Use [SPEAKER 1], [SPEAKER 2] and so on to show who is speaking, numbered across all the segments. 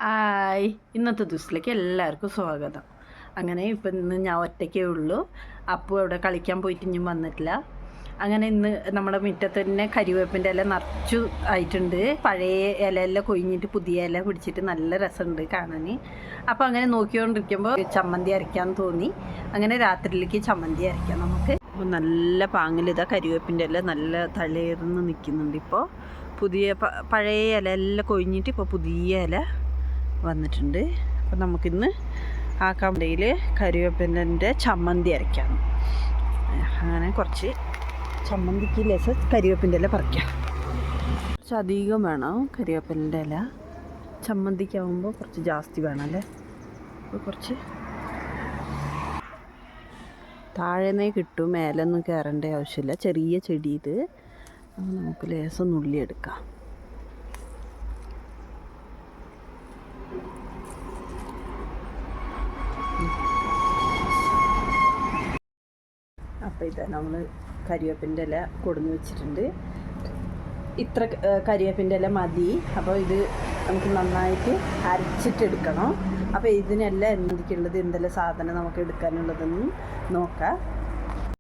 [SPEAKER 1] Hi, ഇന്നത്തെ ദിവസത്തിലേക്ക് എല്ലാവർക്കും സ്വാഗതം. അങ്ങനെ ഇപ്പം ഇന്ന് ഞാൻ ഒറ്റയ്ക്കേ ഉള്ളൂ. അപ്പോൾ ഇവിടെ കളിക്കാൻ പോയിട്ട് ഇനിയും വന്നിട്ടില്ല. അങ്ങനെ ഇന്ന് നമ്മുടെ മുറ്റത്ത് തന്നെ കരിവേപ്പിൻ്റെ ഇല നിറച്ചു ആയിട്ടുണ്ട്. പഴയ ഇലയെല്ലാം കൊഴിഞ്ഞിട്ട് പുതിയ ഇല പിടിച്ചിട്ട് നല്ല രസമുണ്ട് കാണാൻ. അപ്പോൾ അങ്ങനെ നോക്കിക്കൊണ്ടിരിക്കുമ്പോൾ ചമ്മന്തി അരയ്ക്കാൻ തോന്നി. അങ്ങനെ രാത്രിയിലേക്ക് ചമ്മന്തി അരയ്ക്കാം നമുക്ക്. അപ്പോൾ നല്ല പാങ്ങിൽ ഇതാ കരിവേപ്പിൻ്റെ ഇല നല്ല തളിർന്ന് നിൽക്കുന്നുണ്ട്. ഇപ്പോൾ പുതിയ പഴയ ഇല എല്ലാം കൊഴിഞ്ഞിട്ട് ഇപ്പോൾ പുതിയ ഇല വന്നിട്ടുണ്ട്. അപ്പോൾ നമുക്കിന്ന് ആക്കാമ്പടിയിൽ കരിവേപ്പിൻ്റെ ചമ്മന്തി അരയ്ക്കാം. അങ്ങനെ കുറച്ച് ചമ്മന്തിക്ക് ലേശം കരിവേപ്പിൻ്റെ ഇല പറിക്കാം. കുറച്ച് അധികം വേണം കരിവേപ്പിൻ്റെ ഇല. ചമ്മന്തിക്കാവുമ്പോൾ കുറച്ച് ജാസ്തി വേണമല്ലേ. അപ്പോൾ കുറച്ച് താഴേന്നേ കിട്ടും, മേലൊന്നും കയറേണ്ട ആവശ്യമില്ല. ചെറിയ ചെടി ഇത്. അപ്പോൾ നമുക്ക് ലേശം നുള്ളി എടുക്കാം. അപ്പോൾ ഇതാ നമ്മൾ കരിവേപ്പിൻ്റെ ഇല കൊടുന്ന് വെച്ചിട്ടുണ്ട്. ഇത്ര കരിവേപ്പിൻ്റെ ഇല മതി. അപ്പോൾ ഇത് നമുക്ക് നന്നായിട്ട് അരച്ചിട്ടെടുക്കണം. അപ്പോൾ ഇതിനെല്ലാം എന്തൊക്കെയുള്ളത്, എന്തെല്ലാം സാധനം നമുക്ക് എടുക്കാനുള്ളതെന്ന് നോക്കാം.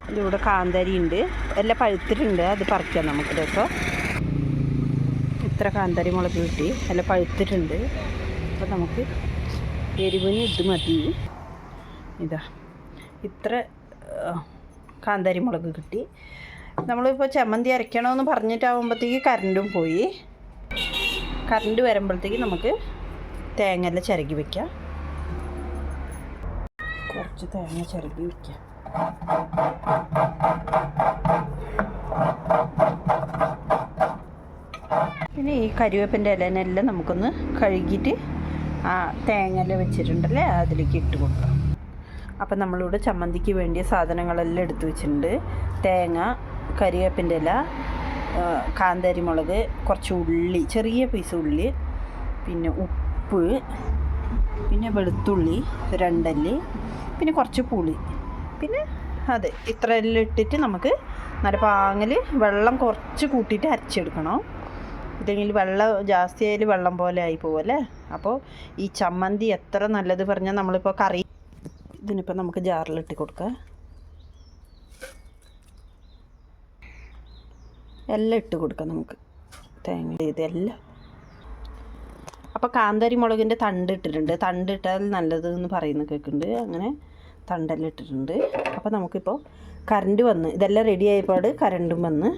[SPEAKER 1] ഇതിവിടെ കാന്താരി ഉണ്ട്, എല്ലാം പഴുത്തിട്ടുണ്ട്. അത് പറിക്കാം നമുക്ക്. രസം ഇത്ര കാന്താരി മുളക് കിട്ടി, എല്ലാം പഴുത്തിട്ടുണ്ട്. അപ്പോൾ നമുക്ക് എരിവിന് ഇത് മതി. ഇതാ ഇത്ര കാന്താരി മുളക് കിട്ടി. നമ്മളിപ്പോൾ ചമ്മന്തി അരയ്ക്കണമെന്ന് പറഞ്ഞിട്ടാകുമ്പോഴത്തേക്ക് കറണ്ടും പോയി. കറണ്ട് വരുമ്പോഴത്തേക്ക് നമുക്ക് തേങ്ങയെല്ലാം ചിരകി വയ്ക്കാം. കുറച്ച് തേങ്ങ ചിരകി വയ്ക്കാം. പിന്നെ ഈ കരിവേപ്പിൻ്റെ ഇലനെല്ലാം നമുക്കൊന്ന് കഴുകിയിട്ട് ആ തേങ്ങയെല്ലാം വെച്ചിട്ടുണ്ടല്ലേ അതിലേക്ക് ഇട്ട് കൊടുക്കാം. അപ്പം നമ്മളിവിടെ ചമ്മന്തിക്ക് വേണ്ടിയ സാധനങ്ങളെല്ലാം എടുത്തു വെച്ചിട്ടുണ്ട്. തേങ്ങ, കരിവേപ്പിൻ്റെ ഇല, കാന്താരി മുളക്, കുറച്ച് ഉള്ളി, ചെറിയ പീസ് ഉള്ളി, പിന്നെ ഉപ്പ്, പിന്നെ വെളുത്തുള്ളി 2 അല്ലി, പിന്നെ കുറച്ച് പുളി, പിന്നെ അതെ ഇത്രയെല്ലാം ഇട്ടിട്ട് നമുക്ക് നല്ല പാങ്ങിൽ വെള്ളം കുറച്ച് കൂട്ടിയിട്ട് അരച്ചെടുക്കണം. ഇല്ലെങ്കിൽ വെള്ളം ജാസ്തി ആയാൽ വെള്ളം പോലെ ആയി പോകുമല്ലേ. അപ്പോൾ ഈ ചമ്മന്തി എത്ര നല്ലത് പറഞ്ഞാൽ നമ്മളിപ്പോൾ കറി ഇതിനിപ്പോൾ നമുക്ക് ജാറിലിട്ട് കൊടുക്കാം. എല്ലാം ഇട്ട് കൊടുക്കാം നമുക്ക്, തേങ്ങ ഇതെല്ലാം. അപ്പോൾ കാന്താരി മുളകിൻ്റെ തണ്ട് ഇട്ടിട്ടുണ്ട്. തണ്ട് ഇട്ടാൽ നല്ലത് എന്ന് പറയുന്ന കേൾക്കുന്നുണ്ട്. അങ്ങനെ തണ്ടെല്ലാം ഇട്ടിട്ടുണ്ട്. അപ്പോൾ നമുക്കിപ്പോൾ കറണ്ട് വന്ന് ഇതെല്ലാം റെഡി ആയപാട് കറണ്ടും വന്ന്